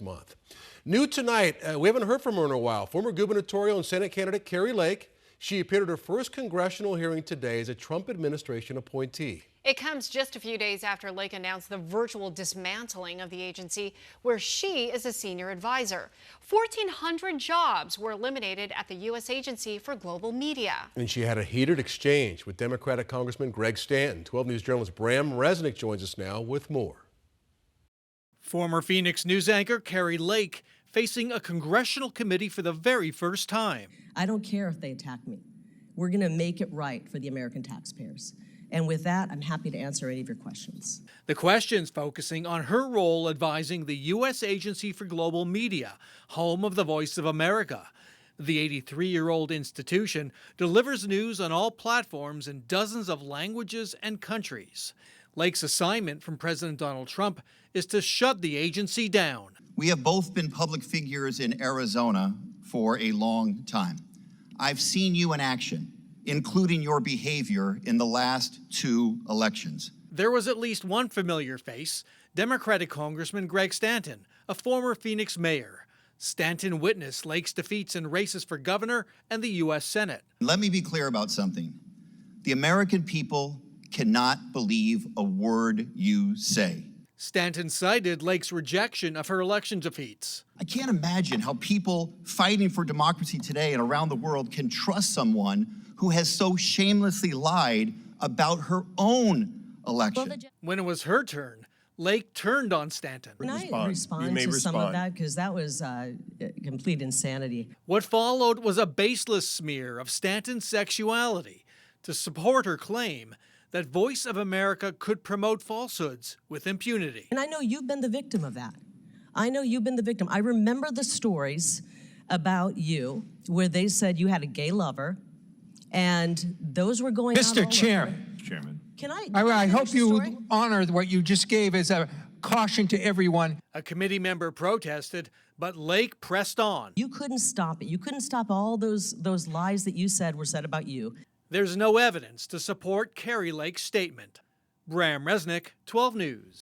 month. New tonight, we haven't heard from her in a while. Former gubernatorial and Senate candidate Kari Lake. She appeared at her first congressional hearing today as a Trump administration appointee. It comes just a few days after Lake announced the virtual dismantling of the agency where she is a senior advisor. 1,400 jobs were eliminated at the U.S. Agency for Global Media. And she had a heated exchange with Democratic Congressman Greg Stanton. 12 News journalist Bram Resnick joins us now with more. Former Phoenix News anchor Kari Lake facing a congressional committee for the very first time. I don't care if they attack me. We're going to make it right for the American taxpayers. And with that, I'm happy to answer any of your questions. The questions focusing on her role advising the U.S. Agency for Global Media, home of the Voice of America. The 83-year-old institution delivers news on all platforms in dozens of languages and countries. Lake's assignment from President Donald Trump is to shut the agency down. We have both been public figures in Arizona for a long time. I've seen you in action, including your behavior in the last 2 elections. There was at least one familiar face, Democratic Congressman Greg Stanton, a former Phoenix mayor. Stanton witnessed Lake's defeats in races for governor and the U.S. Senate. Let me be clear about something. The American people cannot believe a word you say. Stanton cited Lake's rejection of her election defeats. I can't imagine how people fighting for democracy today and around the world can trust someone who has so shamelessly lied about her own election. When it was her turn, Lake turned on Stanton. Can I respond to some of that? Because that was complete insanity. What followed was a baseless smear of Stanton's sexuality to support her claim that Voice of America could promote falsehoods with impunity. And I know you've been the victim of that. I know you've been the victim. I remember the stories about you where they said you had a gay lover, and those were going on all Mr. Chair. over. Chairman. I hope you honor what you just gave as a caution to everyone. A committee member protested, but Lake pressed on. You couldn't stop it. You couldn't stop all those lies that you said were said about you. There's no evidence to support Kari Lake's statement. Bram Resnick, 12 News.